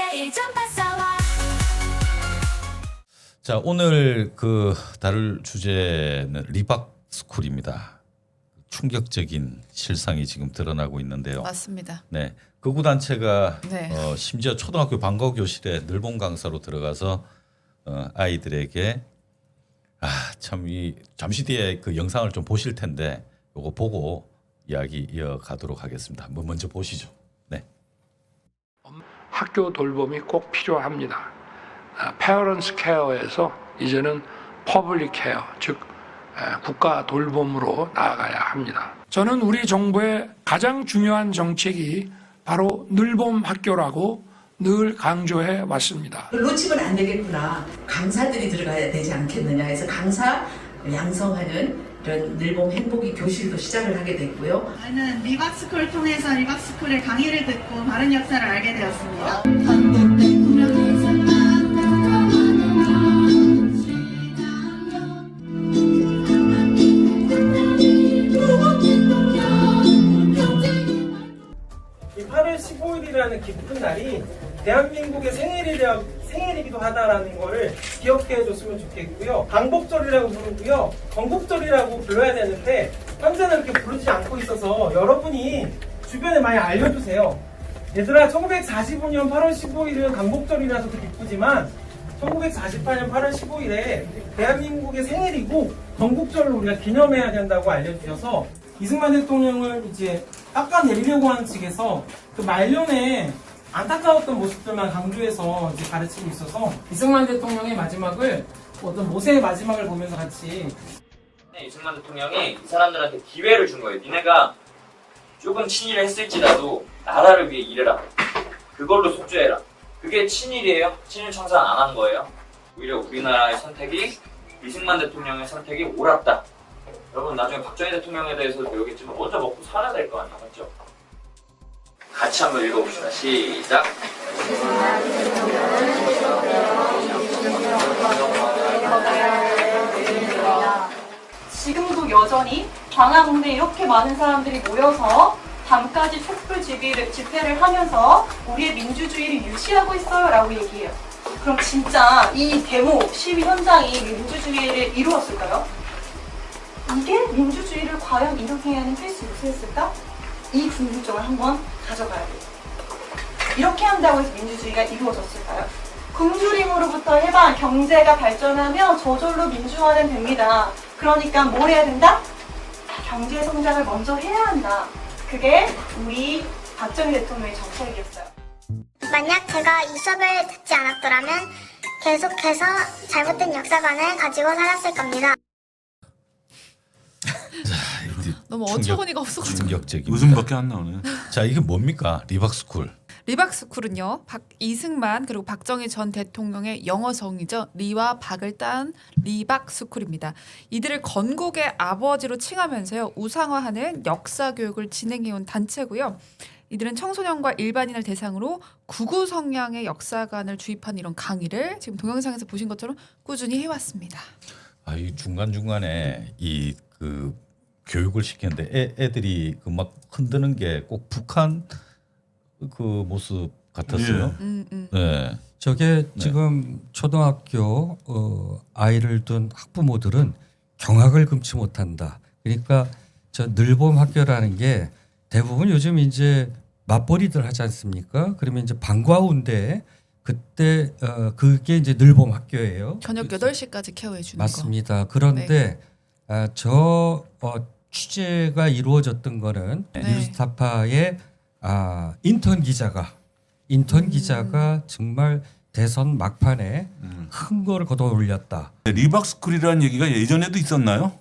매일 점파 싸워. 자, 오늘 다룰 주제는 리박스쿨입니다. 충격적인 실상이 지금 드러나고 있는데요. 맞습니다. 네, 극우 단체가 네. 심지어 초등학교 방과 교실에 늘본 강사로 들어가서 아이들에게 참 이 잠시 뒤에 그 영상을 좀 보실 텐데 요거 보고 이야기 이어가도록 하겠습니다. 먼저 보시죠. 네. 학교 돌봄이 꼭 필요합니다. 페어런스 케어에서 이제는 퍼블릭 케어, 즉 국가 돌봄으로 나아가야 합니다. 저는 우리 정부의 가장 중요한 정책이 바로 늘봄 학교라고 늘 강조해 왔습니다. 놓치면 안 되겠구나. 강사들이 들어가야 되지 않겠느냐 해서 강사 양성하는 이런 늘봄 행복이 교실도 시작을 하게 됐고요. 저는 리박스쿨을 통해서 리박스쿨의 강의를 듣고 바른 역사를 알게 되었습니다. 이 8월 15일이라는 기쁜 날이 대한민국의 생일이기도 하다라는 거를 기억해 줬으면 좋겠고요. 광복절이라고 부르고요. 건국절이라고 불러야 되는데 현재는 그렇게 부르지 않고 있어서 여러분이 주변에 많이 알려주세요. 얘들아, 1945년 8월 15일은 광복절이라서 더 기쁘지만 1948년 8월 15일에 대한민국의 생일이고 건국절로 우리가 기념해야 된다고 알려주셔서 이승만 대통령을 이제 깎아내리려고 하는 측에서 그 말년에 안타까웠던 모습들만 강조해서 이제 가르치고 있어서 이승만 대통령의 마지막을 어떤 모세의 마지막을 보면서 같이 이승만 대통령이 이 사람들한테 기회를 준 거예요. 니네가 조금 친일을 했을지라도 나라를 위해 일해라. 그걸로 속죄해라. 그게 친일이에요? 친일 청산 안 한 거예요? 오히려 우리나라의 선택이 이승만 대통령의 선택이 옳았다. 여러분 나중에 박정희 대통령에 대해서도 배우겠지만 먼저 먹고 살아야 될 거 아니에요, 맞죠? 같이 한번 읽어봅시다. 시작. 지금도 여전히 광화문에 이렇게 많은 사람들이 모여서 밤까지 촛불 집회를 하면서 우리의 민주주의를 유지하고 있어요 라고 얘기해요. 그럼 진짜 이 데모 시위 현장이 민주주의를 이루었을까요? 이게 민주주의를 과연 이루게 하는 필수 요소였을까? 이 궁금증을 한번 가져가야 돼요. 이렇게 한다고 해서 민주주의가 이루어졌을까요? 굶주림으로부터 해방, 경제가 발전하면 저절로 민주화는 됩니다. 그러니까 뭘 해야 된다? 경제 성장을 먼저 해야 한다. 그게 우리 박정희 대통령의 정책이었어요. 만약 제가 이 수업을 듣지 않았더라면 계속해서 잘못된 역사관을 가지고 살았을 겁니다. 너무 어처구니가 없어가지고. 충격적입니다. 웃음밖에 안 나오네. 자, 이게 뭡니까? 리박스쿨. 리박스쿨은요, 이승만 그리고 박정희 전 대통령의 영어성이죠. 리와 박을 딴 리박스쿨입니다. 이들을 건국의 아버지로 칭하면서요, 우상화하는 역사 교육을 진행해온 단체고요. 이들은 청소년과 일반인을 대상으로 구구 성향의 역사관을 주입한 이런 강의를 지금 동영상에서 보신 것처럼 꾸준히 해왔습니다. 이 중간중간에 교육을 시켰는데 애들이 막 흔드는 게 꼭 북한 그 모습 같았어요. 네. 저게 지금 초등학교 아이를 둔 학부모들은 경악을 금치 못한다. 그러니까 저 늘봄 학교라는 게 대부분 요즘 이제 맞벌이들 하지 않습니까? 그러면 이제 방과 후인데 그때 그게 이제 늘봄 학교예요. 저녁 8시까지 케어해 주는 거. 맞습니다. 그런데 네. 취재가 이루어졌던 거는 네. 뉴스타파의 인턴 기자가 정말 대선 막판에 큰 거를 걷어 올렸다. 리박스쿨이라는 얘기가 예전에도 있었나요?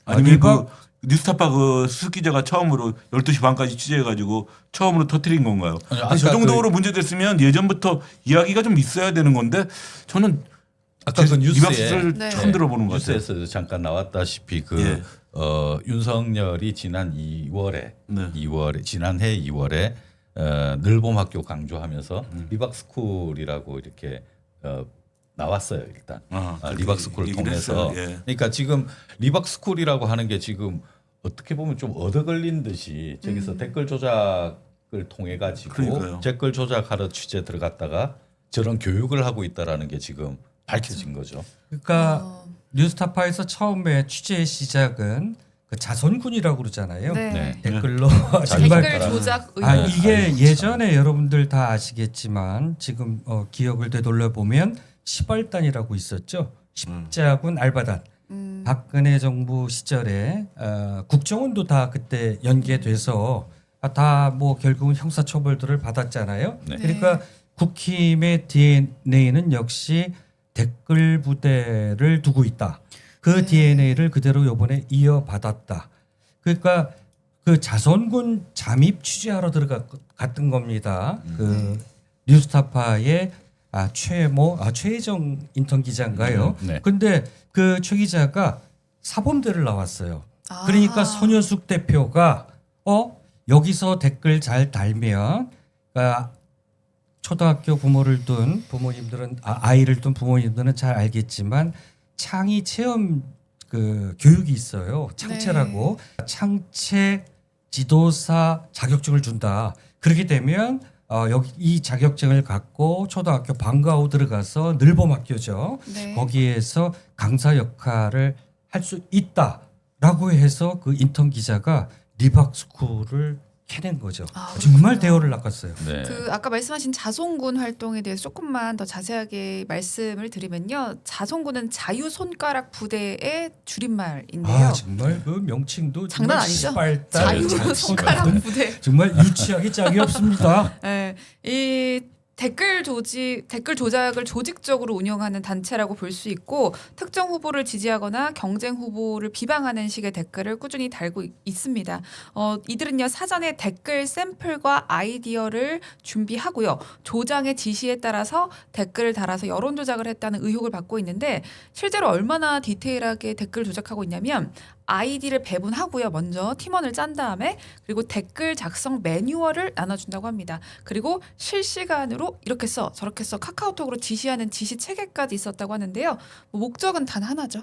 아니면 뉴스타파 스 기자가 처음으로 12시 반까지 취재해가지고 처음으로 터뜨린 건가요? 저 정도로 문제됐으면 예전부터 이야기가 좀 있어야 되는 건데 저는 아까 그 리박스쿨을 뉴스에 처음 들어보는 것 같아요. 뉴스에서 잠깐 나왔다시피 윤석열이 지난 2월에 지난해 2월에 늘봄 학교 강조하면서 리박스쿨이라고 이렇게 나왔어요 일단. 리박스쿨을 통해서. 예. 그러니까 지금 리박스쿨이라고 하는 게 지금 어떻게 보면 좀 얻어 걸린 듯이 저기서 댓글 조작 을 통해 가지고 그러니까요. 댓글 조작하러 취재 들어갔다가 저런 교육을 하고 있다라는 게 지금 밝혀진 거죠. 그러니까 뉴스타파에서 처음에 취재의 시작은 그 자손군이라고 그러잖아요. 네. 네. 댓글로 댓글 정말 조작 아 의혹. 이게 예전에 여러분들 다 아시겠지만 지금 기억을 되돌려 보면 시발단이라고 있었죠. 십자군 알바단. 박근혜 정부 시절에 국정원도 다 그때 연계돼서 다 뭐 결국은 형사처벌들을 받았잖아요. 네. 그러니까 국힘의 DNA는 역시 댓글 부대를 두고 있다. 그 DNA를 그대로 이번에 이어받았다. 그러니까 그 자선군 잠입 취재하러 들어갔던 겁니다. 그 뉴스타파의 최혜정 인턴 기자인가요? 네. 근데 그 최 기자가 사범대를 나왔어요. 그러니까 손효숙 대표가 여기서 댓글 잘 달면 초등학교 부모를 둔 부모님들은 아이를 둔 부모님들은 잘 알겠지만 창의 체험 그 교육이 있어요. 창체라고 창체 지도사 자격증을 준다. 그렇게 되면 여기 이 자격증을 갖고 초등학교 방과 후 들어가서 늘봄학교죠. 네. 거기에서 강사 역할을 할 수 있다라고 해서 그 인턴 기자가 리박스쿨을 캐낸 거죠. 정말 대어를 낚았어요. 네. 그 아까 말씀하신 자손군 활동에 대해서 조금만 더 자세하게 말씀을 드리면요. 자손군은 자유 손가락 부대의 줄임말인데요. 정말 그 명칭도 장난 아니죠? 시발단, 자유 손가락 부대. 정말 유치하기 짝이 없습니다. 네, 이 댓글 조작을 조직적으로 운영하는 단체라고 볼 수 있고 특정 후보를 지지하거나 경쟁 후보를 비방하는 식의 댓글을 꾸준히 달고 있습니다. 이들은요 사전에 댓글 샘플과 아이디어를 준비하고요 조장의 지시에 따라서 댓글을 달아서 여론 조작을 했다는 의혹을 받고 있는데 실제로 얼마나 디테일하게 댓글 조작하고 있냐면 아이디를 배분하고요. 먼저 팀원을 짠 다음에 그리고 댓글 작성 매뉴얼을 나눠준다고 합니다. 그리고 실시간으로 이렇게 써 저렇게 써 카카오톡으로 지시하는 지시 체계까지 있었다고 하는데요. 목적은 단 하나죠.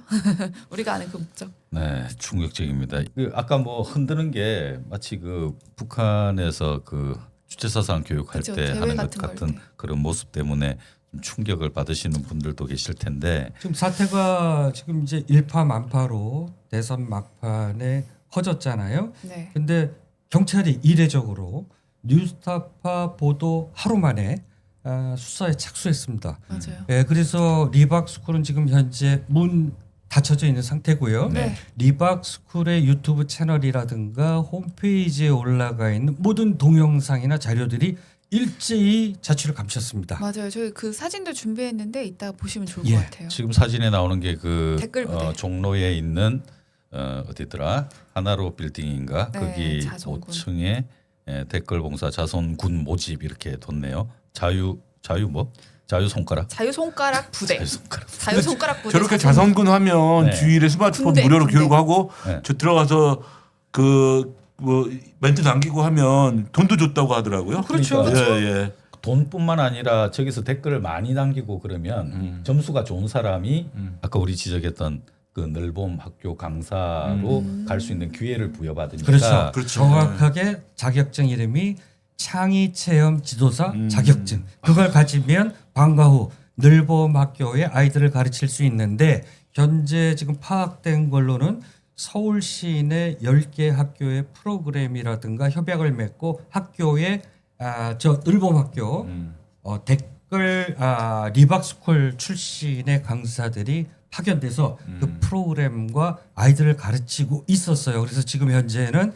우리가 아는 그 목적. 네, 충격적입니다. 아까 뭐 흔드는 게 마치 그 북한에서 그 주체사상 교육할 그쵸, 때 대회 하는 것 같은 걸 같은 때. 그런 모습 때문에 좀 충격을 받으시는 분들도 계실 텐데 지금 사태가 지금 이제 일파만파로 대선 막판에 커졌잖아요. 네. 근데 경찰이 이례적으로 뉴스타파 보도 하루 만에 수사에 착수했습니다. 맞아요. 예, 그래서 리박스쿨은 지금 현재 문 닫혀져 있는 상태고요. 네. 리박스쿨의 유튜브 채널이라든가 홈페이지에 올라가 있는 모든 동영상이나 자료들이 일제히 자취를 감췄습니다. 맞아요. 저희 그 사진도 준비했는데 이따가 보시면 좋을 예. 것 같아요. 지금 사진에 나오는 게 그 댓글 부대. 종로에 있는 어디더라 하나로 빌딩인가 네, 거기 자손군. 5층에 댓글 봉사 자손군 모집 이렇게 뒀네요. 자유 손가락. 자유 손가락 부대. 자유 손가락. 자유 손가락 부대. 저렇게 자선군 하면 네. 주일에 스마트폰 군대, 무료로 군대. 교육하고 네. 저 들어가서 그 뭐 멘트 남기고 하면 돈도 줬다고 하더라고요. 그렇죠. 예. 돈뿐만 아니라 저기서 댓글을 많이 남기고 그러면 점수가 좋은 사람이 아까 우리 지적했던 그 늘봄 학교 강사로 갈 수 있는 기회를 부여받으니까 그렇죠. 정확하게 자격증 이름이 창의 체험 지도사 자격증. 그걸 가지면 방과 후 늘봄 학교의 아이들을 가르칠 수 있는데 현재 지금 파악된 걸로는 서울 시내 10개 학교의 프로그램이라든가 협약을 맺고 학교에 늘봄 학교 댓글 리박스쿨 출신의 강사들이 파견돼서 그 프로그램과 아이들을 가르치고 있었어요. 그래서 지금 현재는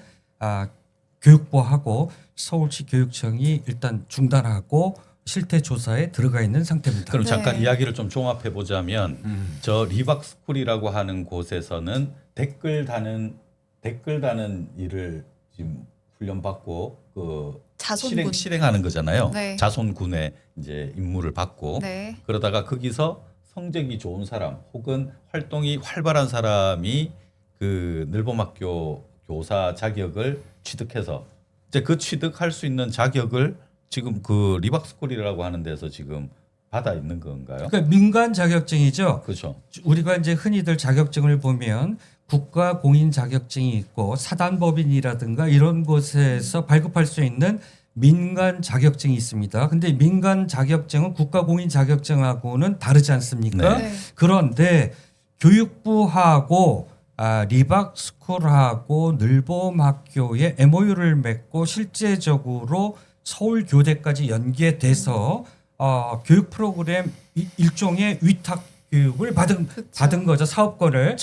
교육부하고 서울시 교육청이 일단 중단하고 실태 조사에 들어가 있는 상태입니다. 그럼 네. 잠깐 이야기를 좀 종합해 보자면 저 리박스쿨이라고 하는 곳에서는 댓글 다는 일을 지금 훈련받고 그 자손군. 실행하는 거잖아요. 네. 자손군의 이제 임무를 받고 네. 그러다가 거기서 성적이 좋은 사람 혹은 활동이 활발한 사람이 그 늘봄학교 교사 자격을 취득해서 이제 그 취득할 수 있는 자격을 지금 그 리박스쿨이라고 하는 데서 지금 받아 있는 건가요? 그러니까 민간 자격증이죠. 그렇죠. 우리가 이제 흔히들 자격증을 보면 국가 공인 자격증이 있고 사단법인이라든가 이런 곳에서 발급할 수 있는 민간 자격증이 있습니다. 근데 민간 자격증은 국가 공인 자격증하고는 다르지 않습니까? 네. 그런데 교육부하고 리박스쿨하고 늘봄학교에 MOU를 맺고 실제적으로 서울교대까지 연계돼서 교육 프로그램 일종의 위탁 교육을 받은 거죠. 사업권을.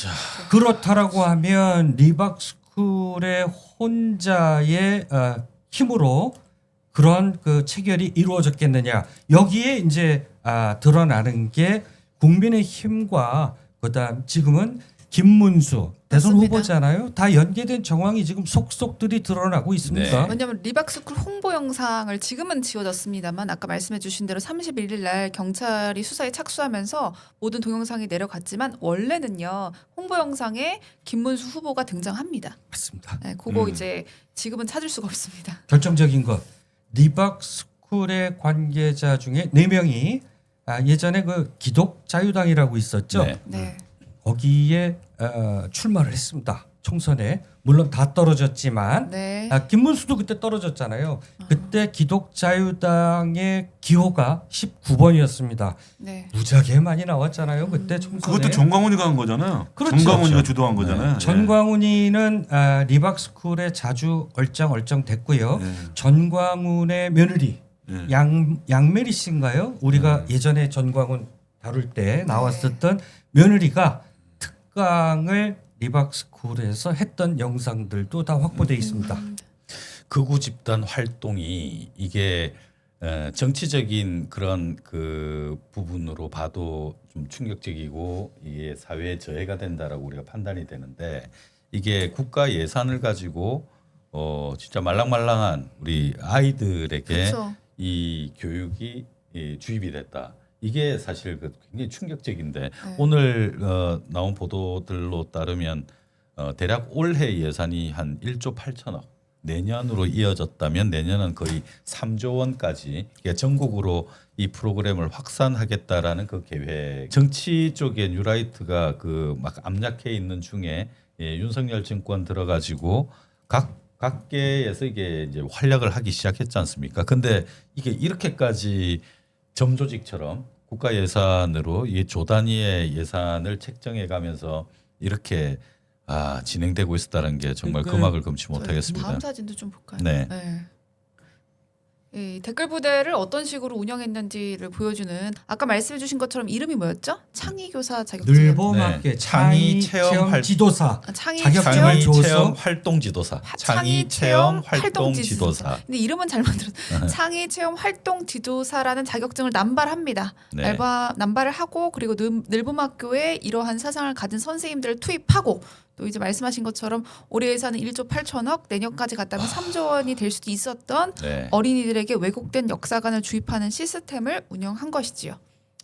그렇다라고 하면 리박스쿨의 혼자의 힘으로 그런 그 체결이 이루어졌겠느냐. 여기에 이제 드러나는 게 국민의 힘과 그다음 지금은 김문수 대선 맞습니다. 후보잖아요. 다 연계된 정황이 지금 속속들이 드러나고 있습니다. 네. 왜냐하면 리박스쿨 홍보 영상을 지금은 지워졌습니다만 아까 말씀해주신 대로 31일 날 경찰이 수사에 착수하면서 모든 동영상이 내려갔지만 원래는요 홍보 영상에 김문수 후보가 등장합니다. 맞습니다. 네, 그거 이제 지금은 찾을 수가 없습니다. 결정적인 것. 리박스쿨의 관계자 중에 4명이 예전에 그 기독자유당이라고 있었죠. 네. 네. 거기에 출마를 했습니다. 총선에. 물론 다 떨어졌지만 네. 김문수도 그때 떨어졌잖아요. 그때 기독자유당의 기호가 19번이었습니다. 네. 무지하게 많이 나왔잖아요. 그때 총선에. 그것도 정광훈이가 한 거잖아요. 그렇죠. 정광훈이가 그렇죠. 주도한 거잖아요. 네. 전광훈이는 리박스쿨에 자주 얼짱 됐고요. 네. 전광훈의 며느리 네. 양메리 씨인가요? 우리가 예전에 전광훈 다룰 때 나왔었던 며느리가 특강을 리박스쿨에서 했던 영상들도 다 확보돼 있습니다. 극우 집단 활동이 이게 정치적인 그런 그 부분으로 봐도 좀 충격적이고 이게 사회에 저해가 된다라고 우리가 판단이 되는데 이게 국가 예산을 가지고 진짜 말랑말랑한 우리 아이들에게 그렇죠. 이 교육이 주입이 됐다. 이게 사실 그 굉장히 충격적인데 네. 오늘 나온 보도들로 따르면 대략 올해 예산이 한 1조 8천억 내년으로 이어졌다면 내년은 거의 3조 원까지 전국으로 이 프로그램을 확산하겠다라는 그 계획. 정치 쪽에 뉴라이트가 그 막 암약해 있는 중에 윤석열 정권 들어가지고 각계에서 이게 이제 활약을 하기 시작했지 않습니까? 근데 이게 이렇게까지 점조직처럼 국가 예산으로 이 조 단위의 예산을 책정해 가면서 이렇게 진행되고 있었다는 게 정말 금악을 금치 못하겠습니다. 다음 사진도 좀 볼까요? 네. 이 댓글 부대를 어떤 식으로 운영했는지를 보여주는 아까 말씀해주신 것처럼 이름이 뭐였죠? 창의교사 자격증. 늘봄학교 네. 창의 체험 지도사 창의 자격증을 창의 줘서 체험 활동 지도사. 창의 체험 활동 지도사. 근데 이름은 잘 만들었어요. 창의 체험 활동 지도사라는 자격증을 남발합니다. 네. 남발을 하고 그리고 늘봄학교에 이러한 사상을 가진 선생님들을 투입하고 또 이제 말씀하신 것처럼 올해 예산은 1조 8천억 내년까지 갔다면 3조 원이 될 수도 있었던 네. 어린이들에게 왜곡된 역사관을 주입하는 시스템을 운영한 것이지요.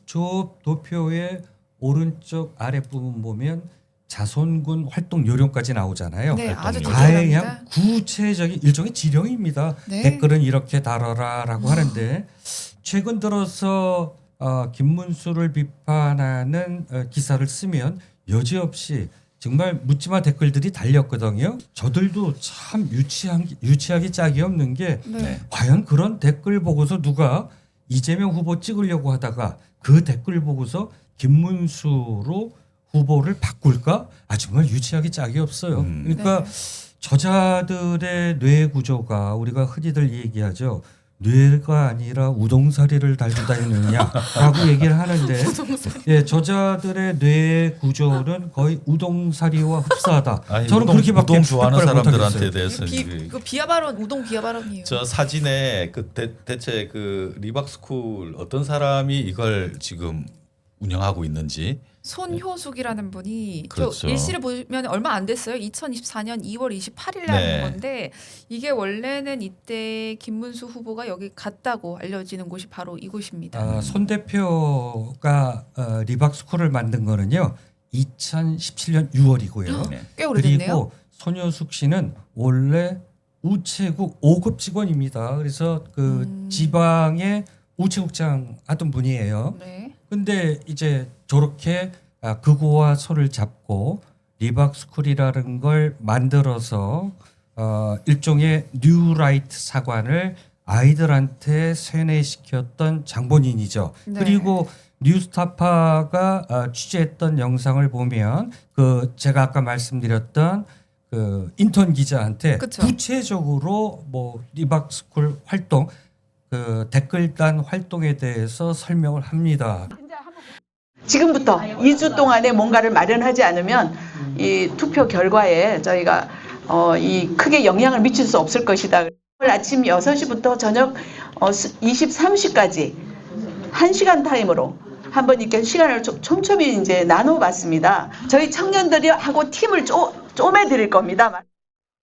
저 도표의 오른쪽 아랫부분 보면 자손군 활동 요령까지 나오잖아요. 네, 아주 다양한 디테일합니다. 구체적인 일종의 지령입니다. 네. 댓글은 이렇게 달아라라고 하는데 최근 들어서 김문수를 비판하는 기사를 쓰면 여지없이 정말 묻지마 댓글들이 달렸거든요. 저들도 참 유치하기 짝이 없는 게 네. 과연 그런 댓글 보고서 누가 이재명 후보 찍으려고 하다가 그 댓글 보고서 김문수로 후보를 바꿀까? 정말 유치하기 짝이 없어요. 그러니까 저자들의 뇌 구조가 우리가 흔히들 얘기하죠. 뇌가 아니라 우동사리를 달고 다니느냐라고 얘기를 하는데 저자들의 뇌 구조는 거의 우동사리와 흡사하다. 저는 그렇게밖에 우동 좋아하는 평가를 사람들한테 못하겠어요. 대해서는 그 비하 발언 우동 비하 발언이에요. 저 사진에 그 대체 그 리박스쿨 어떤 사람이 이걸 지금 운영하고 있는지 손효숙이라는 분이 그렇죠. 저 일시를 보면 얼마 안 됐어요. 2024년 2월 28일 날 네. 한 건데 이게 원래는 이때 김문수 후보가 여기 갔다고 알려지는 곳이 바로 이곳입니다. 손 대표가 리박스쿨을 만든 거는요 2017년 6월이고요. 네. 꽤 오래됐네요. 그리고 손효숙 씨는 원래 우체국 5급 직원입니다. 그래서 그 지방의 우체국장 하던 분이에요. 네. 근데 이제 저렇게 극우와 손을 잡고 리박스쿨이라는 걸 만들어서 일종의 뉴라이트 사관을 아이들한테 세뇌시켰던 장본인이죠. 네. 그리고 뉴스타파가 취재했던 영상을 보면 그 제가 아까 말씀드렸던 그 인턴 기자한테 그쵸. 구체적으로 뭐 리박스쿨 활동 그 댓글단 활동에 대해서 설명을 합니다. 지금부터 2주 동안에 뭔가를 마련하지 않으면 이 투표 결과에 저희가 이 크게 영향을 미칠 수 없을 것이다. 오늘 아침 6시부터 저녁 23시까지 1시간 타임으로 한번 이렇게 시간을 촘촘히 이제 나눠봤습니다. 저희 청년들하고 팀을 쪼매드릴 겁니다.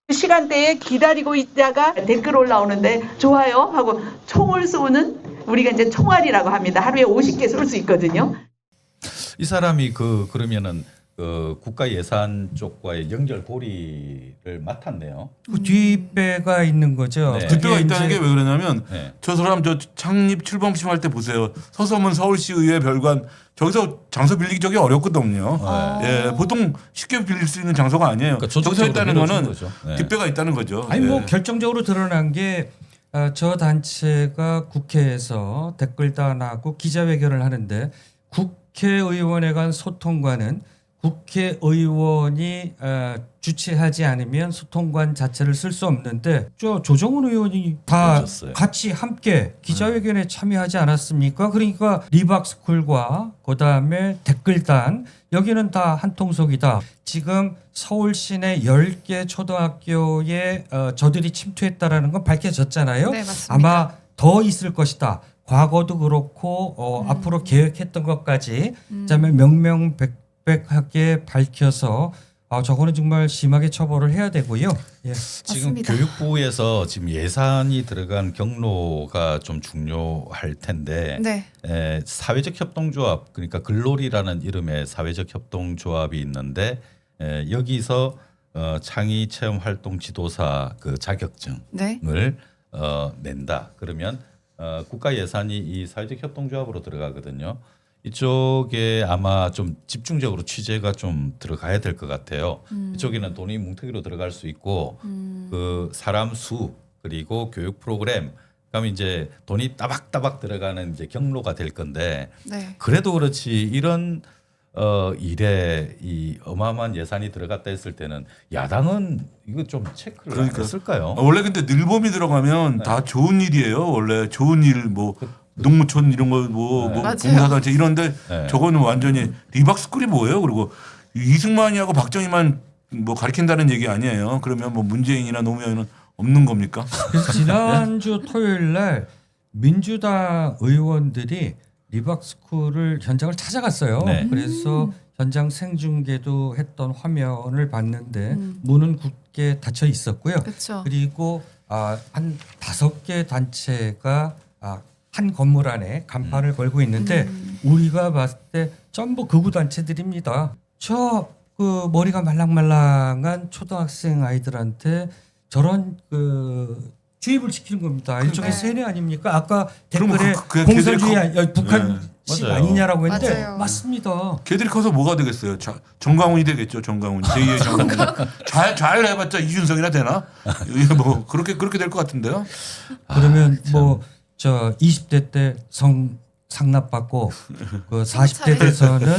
그 시간대에 기다리고 있다가 댓글 올라오는데 좋아요 하고 총을 쏘는 우리가 이제 총알이라고 합니다. 하루에 50개 쏠 수 있거든요. 이 사람이 그러면은 그 국가 예산 쪽과의 연결고리를 맡았네요. 그 뒷배가 있는 거죠. 네. 뒷배가 그게 있다는 이제 게 왜 그러냐면 네. 저 사람 저 창립 출범식 때 보세요. 서서문 서울시의회 별관 저기서 장소 빌리기 저기 어렵거든요. 예, 보통 쉽게 빌릴 수 있는 장소가 아니에요. 그러니까 저기서 전적으로 했다는 밀어준 거는 거죠. 네. 뒷배가 있다는 거죠. 아니 뭐 예. 결정적으로 드러난 게 저 단체가 국회에서 댓글단하고 기자회견을 하는데 국회의원에 간 소통관은 국회의원이 주최하지 않으면 소통관 자체를 쓸 수 없는데 저 조정훈 의원이 다 그러셨어요. 같이 함께 기자회견에 참여하지 않았습니까? 그러니까 리박스쿨과 그다음에 댓글단 여기는 다 한 통속이다. 지금 서울 시내 10개 초등학교에 저들이 침투했다라는 건 밝혀졌잖아요. 네, 맞습니다. 아마 더 있을 것이다. 과거도 그렇고 앞으로 계획했던 것까지 그다음에 명명백백하게 밝혀서 저거는 정말 심하게 처벌을 해야 되고요. 예. 지금 맞습니다. 교육부에서 지금 예산이 들어간 경로가 좀 중요할 텐데 네. 사회적 협동조합 그러니까 글로리라는 이름의 사회적 협동조합이 있는데 여기서 창의 체험 활동 지도사 그 자격증을 네. 낸다. 그러면 국가 예산이 이 사회적 협동조합으로 들어가거든요. 이쪽에 아마 좀 집중적으로 취재가 좀 들어가야 될 것 같아요. 이쪽에는 돈이 뭉텅이로 들어갈 수 있고 그 사람 수 그리고 교육 프로그램 그러면 이제 돈이 따박따박 들어가는 이제 경로가 될 건데 네. 그래도 그렇지 이런 일에 이 어마어마한 예산이 들어갔다 했을 때는 야당은 이거 좀 체크를 그러니까. 했을까요? 원래 근데 늘봄이 들어가면 다 좋은 일이에요. 원래 좋은 일 뭐 농무촌 이런 거 뭐 네. 맞아요. 봉사단체 이런데 네. 저거는 완전히 리박스쿨이 뭐예요? 그리고 이승만이하고 박정희만 뭐 가리킨다는 얘기 아니에요. 그러면 뭐 문재인이나 노무현은 없는 겁니까? 그래서 지난주 토요일 날 민주당 의원들이 리박스쿨을 현장을 찾아갔어요. 네. 그래서 현장 생중계도 했던 화면을 봤는데 문은 굳게 닫혀 있었고요. 그렇죠. 그리고 한 5개 단체가 한 건물 안에 간판을 걸고 있는데 우리가 봤을 때 전부 극우 단체들입니다. 저 그 머리가 말랑말랑한 초등학생 아이들한테 저런 그 주입을 시키는 겁니다. 일종의 세뇌 아닙니까? 아까 그러면 댓글에 그게 공산주의 걔들이 북한식 맞아요. 아니냐라고 했는데 맞아요. 맞습니다. 걔들이 커서 뭐가 되겠어요? 정광훈이 되겠죠. 정광훈 제2의 정광훈. 잘 해봤자 이준석이나 되나? 이게 뭐 그렇게 될 것 같은데요. 그러면 뭐 저 20대 때 상납받고 그 40대 돼서는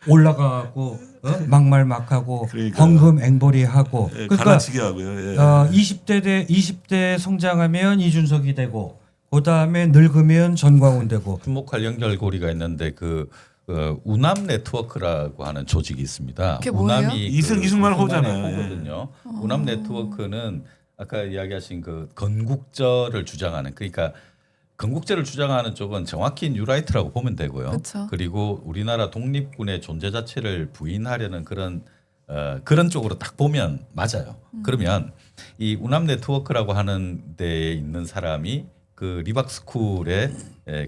올라가고 막말막하고 그러니까요. 헌금 앵벌이하고 예, 그러니까 가라치기 하고요. 예. 20대 성장하면 이준석이 되고 그다음에 늙으면 전광훈 되고 주목할 연결고리가 있는데 그 우남 네트워크라고 하는 조직이 있습니다. 그게 뭐예요? 우남이 이승만 이승만의 호잖아요. 호거든요. 우남 네트워크는 아까 이야기하신 그 건국절을 주장하는 그러니까 건국제를 주장하는 쪽은 정확히 뉴라이트라고 보면 되고요. 그쵸. 그리고 우리나라 독립군의 존재 자체를 부인하려는 그런 쪽으로 딱 보면 맞아요. 그러면 이 우남 네트워크라고 하는 데에 있는 사람이 그 리박스쿨의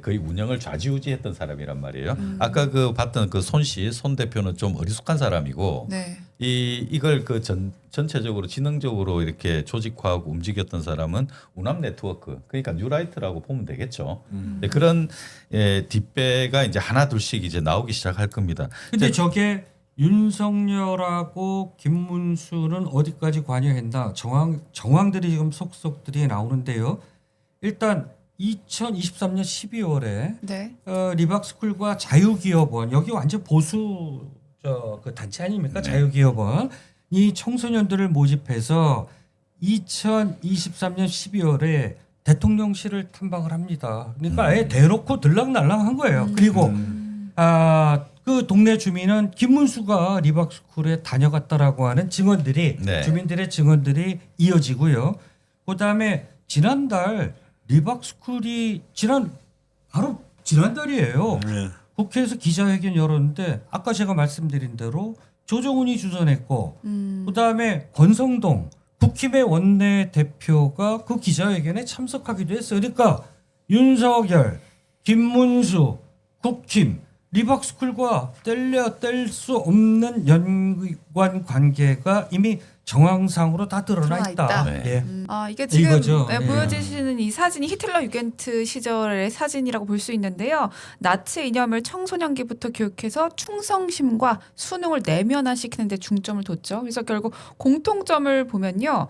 거의 운영을 좌지우지했던 사람이란 말이에요. 아까 그 봤던 그 손 대표는 좀 어리숙한 사람이고 네. 이걸 그 전체적으로 지능적으로 이렇게 조직화하고 움직였던 사람은 우남 네트워크 그러니까 뉴라이트라고 보면 되겠죠. 네, 그런 뒷배가 이제 하나 둘씩 이제 나오기 시작할 겁니다. 근데 저게 윤석열하고 김문수는 어디까지 관여했나 정황들이 지금 속속들이 나오는데요. 일단 2023년 12월에 네. 리박스쿨과 자유기업원 여기 완전 보수 그 단체 아닙니까? 자유기업원 이 청소년들을 모집해서 2023년 12월에 대통령실을 탐방을 합니다. 그러니까 아예 대놓고 들락날락한 거예요. 그리고 그 동네 주민은 김문수가 리박스쿨에 다녀갔다라고 하는 증언들이 네. 주민들의 증언들이 이어지고요. 그다음에 지난달 리박스쿨이 바로 지난달이에요. 네. 국회에서 기자회견 열었는데 아까 제가 말씀드린 대로 조정훈이 주선했고 그다음에 권성동 국힘의 원내대표가 그 기자회견에 참석하기도 했어요. 그러니까 윤석열, 김문수, 국힘, 리박스쿨과 뗄 수 없는 연관 관계가 이미 정황상으로 다 드러나 드러나 있다. 있다. 네. 예. 이게 지금 이거죠. 보여지시는 이 사진이 히틀러 유겐트 시절의 사진이라고 볼 수 있는데요. 나치 이념을 청소년기부터 교육해서 충성심과 수능을 내면화시키는 데 중점을 뒀죠. 그래서 결국 공통점을 보면요.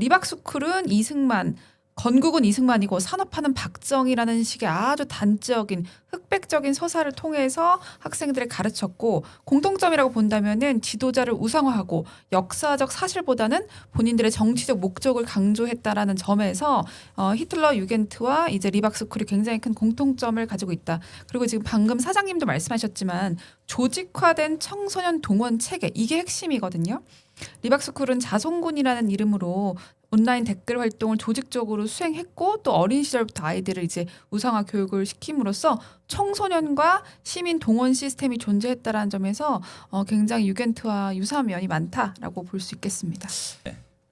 리박스쿨은 이승만, 건국은 이승만이고 산업화는 박정희라는 식의 아주 단적인 흑백적인 서사를 통해서 학생들을 가르쳤고 공통점이라고 본다면은 지도자를 우상화하고 역사적 사실보다는 본인들의 정치적 목적을 강조했다라는 점에서 히틀러 유겐트와 이제 리박스쿨이 굉장히 큰 공통점을 가지고 있다. 그리고 지금 방금 사장님도 말씀하셨지만 조직화된 청소년 동원 체계 이게 핵심이거든요. 리박스쿨은 자손군이라는 이름으로 온라인 댓글 활동을 조직적으로 수행했고 또 어린 시절부터 아이들을 이제 우상화 교육을 시킴으로써 청소년과 시민 동원 시스템이 존재했다라는 점에서 굉장히 유겐트와 유사한 면이 많다라고 볼 수 있겠습니다.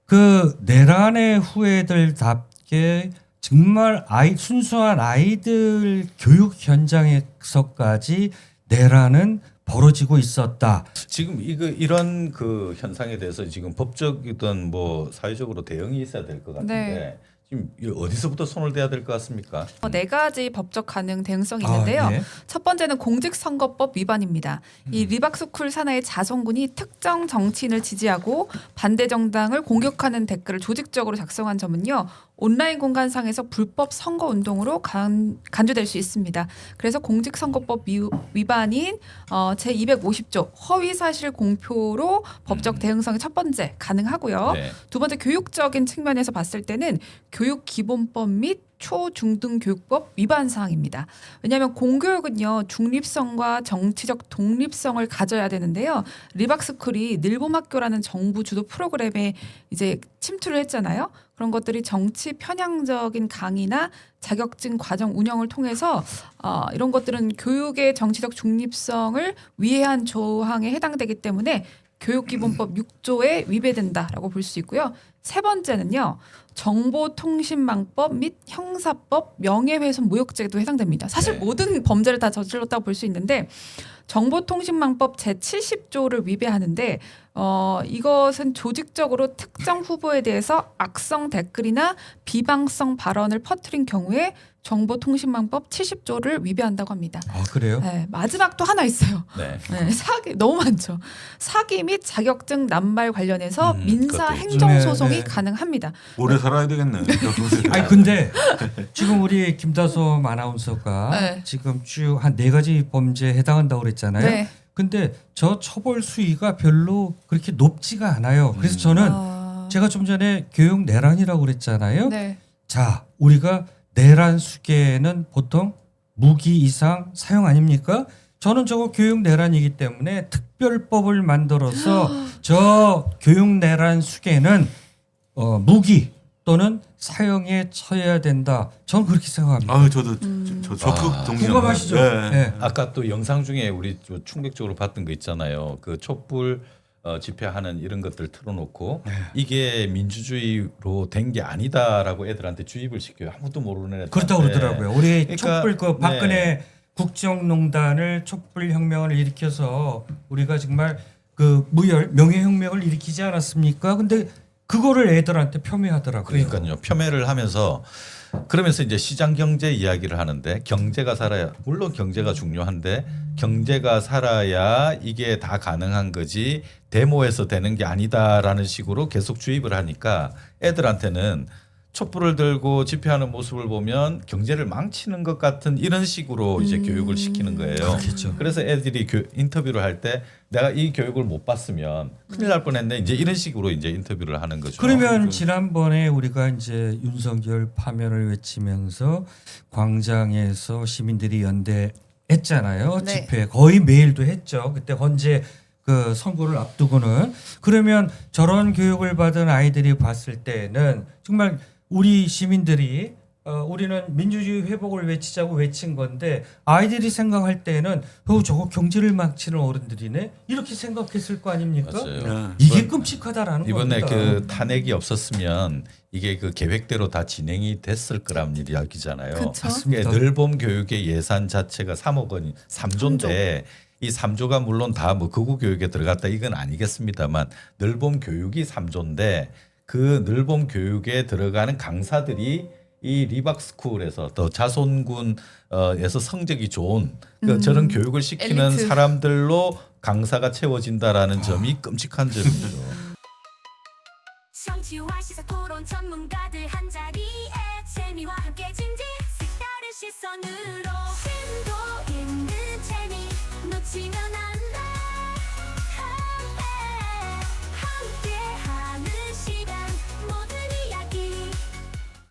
그 내란의 후예들답게 정말 순수한 아이들 교육 현장에서까지 내란은 벌어지고 있었다. 지금 이런 그 현상에 대해서 지금 법적이든 뭐 사회적으로 대응이 있어야 될 것 같은데 네. 지금 어디서부터 손을 대야 될 것 같습니까? 네 가지 법적 가능 대응성이 있는데요. 예. 첫 번째는 공직선거법 위반입니다. 이 리박스쿨 산하의 자손군이 특정 정치인을 지지하고 반대 정당을 공격하는 댓글을 조직적으로 작성한 점은요. 온라인 공간상에서 불법 선거 운동으로 간주될 수 있습니다. 그래서 공직선거법 위반인 제250조 허위사실 공표로 법적 대응성이 첫 번째 가능하고요. 네. 두 번째 교육적인 측면에서 봤을 때는 교육기본법 및 초중등교육법 위반 사항입니다. 왜냐하면 공교육은요 중립성과 정치적 독립성을 가져야 되는데요. 리박스쿨이 늘봄학교라는 정부 주도 프로그램에 이제 침투를 했잖아요. 그런 것들이 정치 편향적인 강의나 자격증 과정 운영을 통해서 이런 것들은 교육의 정치적 중립성을 위해한 조항에 해당되기 때문에 교육기본법 6조에 위배된다라고 볼 수 있고요. 세 번째는요. 정보통신망법 및 형사법 명예훼손 모욕죄도 해당됩니다. 사실 네. 모든 범죄를 다 저질렀다고 볼 수 있는데 정보통신망법 제70조를 위배하는데 이것은 조직적으로 특정 후보에 대해서 악성 댓글이나 비방성 발언을 퍼뜨린 경우에 정보통신망법 70조를 위배한다고 합니다. 아 그래요? 네, 마지막 또 하나 있어요. 네. 네, 사기 너무 많죠. 사기 및 자격증 남발 관련해서 민사 그것도 있죠. 행정소송이 네, 네. 가능합니다. 오래 살아야 되겠네. 아니 근데 지금 우리 김다솜 아나운서가 네. 지금 쭉 한 4가지 범죄에 해당한다고 그랬잖아요. 네. 근데 저 처벌 수위가 별로 그렇게 높지가 않아요. 그래서 저는 제가 좀 전에 교육 내란이라고 그랬잖아요. 네. 자, 우리가 내란 수계는 보통 무기 이상 사용 아닙니까? 저는 저거 교육 내란이기 때문에 특별법을 만들어서 저 교육 내란 수계는 무기 또는 사형에 처해야 된다. 저는 그렇게 생각합니다. 아, 저도 저 적극 동의합니다. 공감하시죠? 네. 네. 아까 또 영상 중에 우리 좀 충격적으로 봤던 거 있잖아요. 그 촛불 집회하는 이런 것들 틀어놓고 이게 민주주의로 된 게 아니다라고 애들한테 주입을 시켜요. 아무도 모르는 애들. 그렇다고 그러더라고요. 우리 그러니까, 촛불 그 박근혜 네. 국정농단을 촛불 혁명을 일으켜서 우리가 정말 그 무혈 명예혁명을 일으키지 않았습니까? 근데 그거를 애들한테 폄훼하더라고요. 그러니까요. 폄훼를 하면서 그러면서 이제 시장 경제 이야기를 하는데 경제가 살아야 물론 경제가 중요한데 경제가 살아야 이게 다 가능한 거지 데모에서 되는 게 아니다라는 식으로 계속 주입을 하니까 애들한테는 촛불을 들고 집회하는 모습을 보면 경제를 망치는 것 같은 이런 식으로 이제 교육을 시키는 거예요. 그렇겠죠. 그래서 애들이 인터뷰를 할 때 내가 이 교육을 못 받으면 큰일 날 뻔했네. 이제 이런 식으로 이제 인터뷰를 하는 거죠. 그러면 지난번에 우리가 이제 윤석열 파면을 외치면서 광장에서 시민들이 연대했잖아요. 네. 집회 거의 매일도 했죠. 그때 헌재 그 선고를 앞두고는 그러면 저런 교육을 받은 아이들이 봤을 때는 정말 우리 시민들이 우리는 민주주의 회복을 외치자고 외친 건데 아이들이 생각할 때는 저거 경제를 망치는 어른들이네 이렇게 생각했을 거 아닙니까? 맞아요. 이게 끔찍하다라는 이번에 겁니다. 그 탄핵이 없었으면 이게 그 계획대로 다 진행이 됐을 거란 이야기잖아요. 그쵸. 맞습니다. 늘봄 교육의 예산 자체가 3억 원이 3조인데 이 3조가 물론 다 뭐 극우 교육에 들어갔다 이건 아니겠습니다만 늘봄 교육이 3조인데 그 늘봄 교육에 들어가는 강사들이 이 리박스쿨에서 또 자손군에서 성적이 좋은 저런 교육을 시키는 엘리트. 사람들로 강사가 채워진다라는 점이 끔찍한 점이죠. 정치와 시사 토론 전문가들 한자리에 재미와 함께 진지 색다른 시선으로